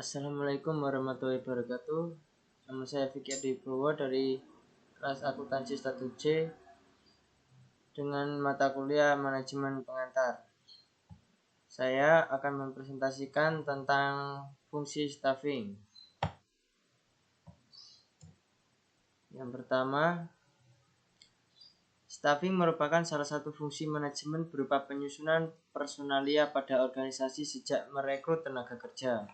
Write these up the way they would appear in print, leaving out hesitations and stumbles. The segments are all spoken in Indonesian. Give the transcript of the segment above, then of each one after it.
Assalamualaikum warahmatullahi wabarakatuh. Nama saya Vicky Adibowo dari kelas akuntansi 1C dengan mata kuliah manajemen pengantar. Saya akan mempresentasikan tentang fungsi staffing. Yang pertama, staffing merupakan salah satu fungsi manajemen berupa penyusunan personalia pada organisasi sejak merekrut tenaga kerja.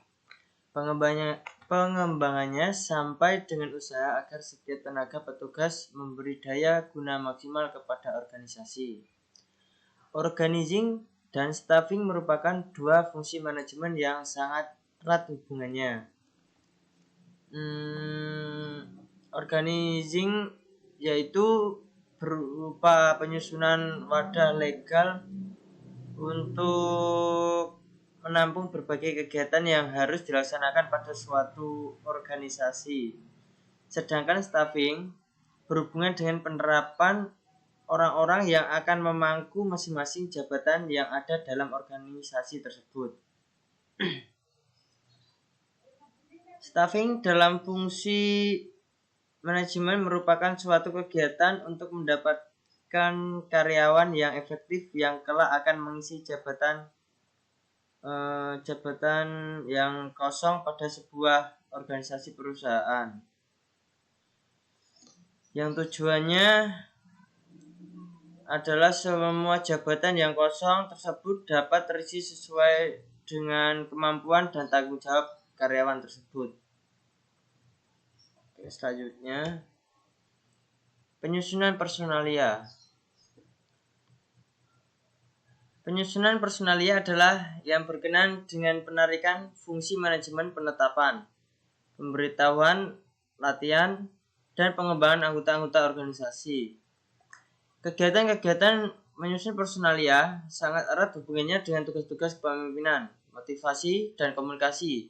Pengembangannya sampai dengan usaha agar setiap tenaga petugas memberi daya guna maksimal kepada organisasi. Organizing dan staffing merupakan dua fungsi manajemen yang sangat erat hubungannya. Organizing yaitu berupa penyusunan wadah legal untuk menampung berbagai kegiatan yang harus dilaksanakan pada suatu organisasi. Sedangkan staffing berhubungan dengan penerapan orang-orang yang akan memangku masing-masing jabatan yang ada dalam organisasi tersebut. Staffing dalam fungsi manajemen merupakan suatu kegiatan untuk mendapatkan karyawan yang efektif yang kelak akan mengisi jabatan yang kosong pada sebuah organisasi perusahaan, yang tujuannya adalah semua jabatan yang kosong tersebut dapat terisi sesuai dengan kemampuan dan tanggung jawab karyawan tersebut. Oke, selanjutnya penyusunan personalia. Penyusunan personalia adalah yang berkenaan dengan penarikan fungsi manajemen penetapan, pemberitahuan, latihan, dan pengembangan anggota-anggota organisasi. Kegiatan-kegiatan menyusun personalia sangat erat hubungannya dengan tugas-tugas kepemimpinan, motivasi, dan komunikasi,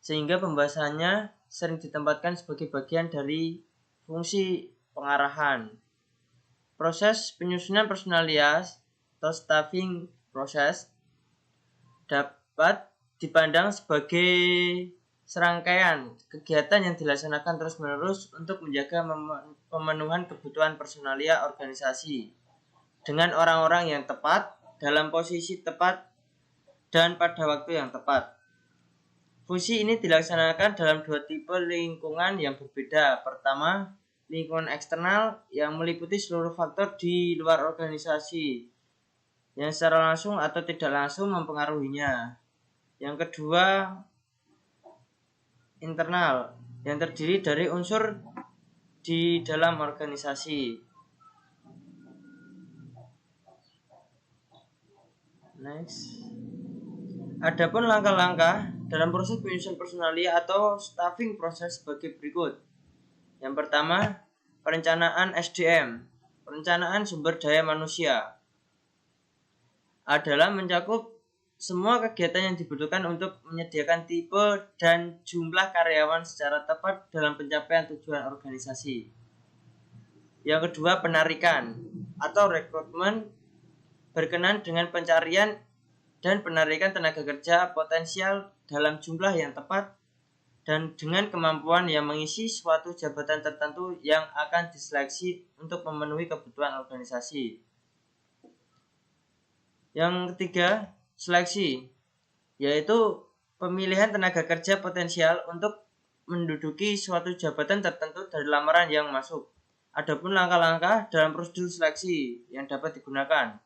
sehingga pembahasannya sering ditempatkan sebagai bagian dari fungsi pengarahan. Proses penyusunan personalia atau staffing proses dapat dipandang sebagai serangkaian kegiatan yang dilaksanakan terus-menerus untuk menjaga pemenuhan kebutuhan personalia organisasi dengan orang-orang yang tepat, dalam posisi tepat, dan pada waktu yang tepat. Fungsi ini dilaksanakan dalam dua tipe lingkungan yang berbeda. Pertama, lingkungan eksternal yang meliputi seluruh faktor di luar organisasi yang secara langsung atau tidak langsung mempengaruhinya. Yang kedua, internal yang terdiri dari unsur di dalam organisasi. Next. Adapun langkah-langkah dalam proses penyusunan personalia atau staffing proses sebagai berikut. Yang pertama, perencanaan SDM, perencanaan sumber daya manusia, adalah mencakup semua kegiatan yang dibutuhkan untuk menyediakan tipe dan jumlah karyawan secara tepat dalam pencapaian tujuan organisasi. Yang kedua, penarikan atau rekrutmen, berkenaan dengan pencarian dan penarikan tenaga kerja potensial dalam jumlah yang tepat dan dengan kemampuan yang mengisi suatu jabatan tertentu yang akan diseleksi untuk memenuhi kebutuhan organisasi. Yang ketiga, seleksi, yaitu pemilihan tenaga kerja potensial untuk menduduki suatu jabatan tertentu dari lamaran yang masuk. Adapun langkah-langkah dalam prosedur seleksi yang dapat digunakan.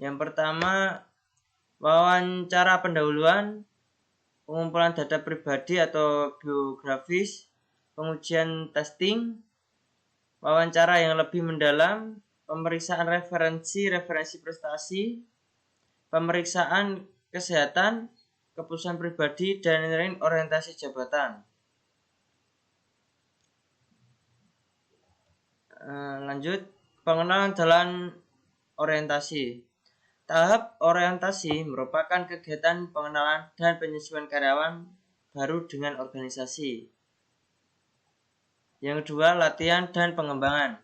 Yang pertama, wawancara pendahuluan, pengumpulan data pribadi atau biografis, pengujian testing, wawancara yang lebih mendalam, pemeriksaan referensi prestasi, pemeriksaan kesehatan, keputusan pribadi, dan lain-lain orientasi jabatan. Lanjut, pengenalan jalan orientasi. Tahap orientasi merupakan kegiatan pengenalan dan penyesuaian karyawan baru dengan organisasi. Yang kedua, latihan dan pengembangan.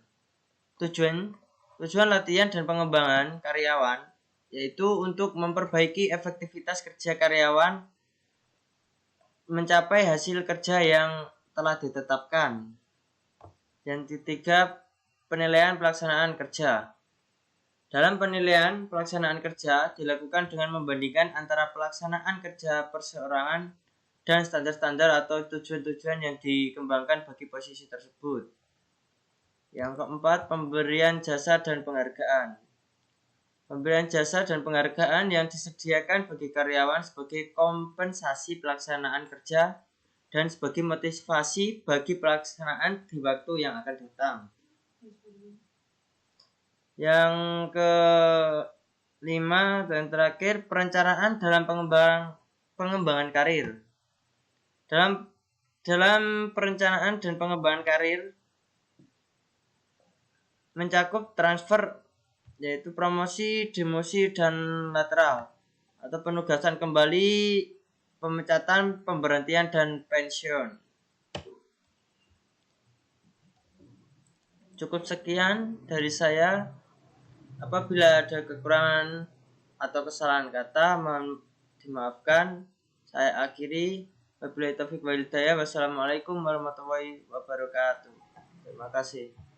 Tujuan latihan dan pengembangan karyawan yaitu untuk memperbaiki efektivitas kerja karyawan mencapai hasil kerja yang telah ditetapkan. Yang ketiga, penilaian pelaksanaan kerja. Dalam penilaian pelaksanaan kerja dilakukan dengan membandingkan antara pelaksanaan kerja perseorangan dan standar-standar atau tujuan-tujuan yang dikembangkan bagi posisi tersebut. Yang keempat, pemberian jasa dan penghargaan. Pemberian jasa dan penghargaan yang disediakan bagi karyawan sebagai kompensasi pelaksanaan kerja dan sebagai motivasi bagi pelaksanaan di waktu yang akan datang. Yang kelima dan terakhir, perencanaan dalam pengembangan karir. Dalam perencanaan dan pengembangan karir mencakup transfer, yaitu promosi, demosi, dan lateral, atau penugasan kembali, pemecatan, pemberhentian, dan pensiun. Cukup sekian dari saya. Apabila ada kekurangan atau kesalahan kata, mohon dimaafkan. Saya akhiri. Wabillahi taufiq wal hidayah. Wassalamualaikum warahmatullahi wabarakatuh. Terima kasih.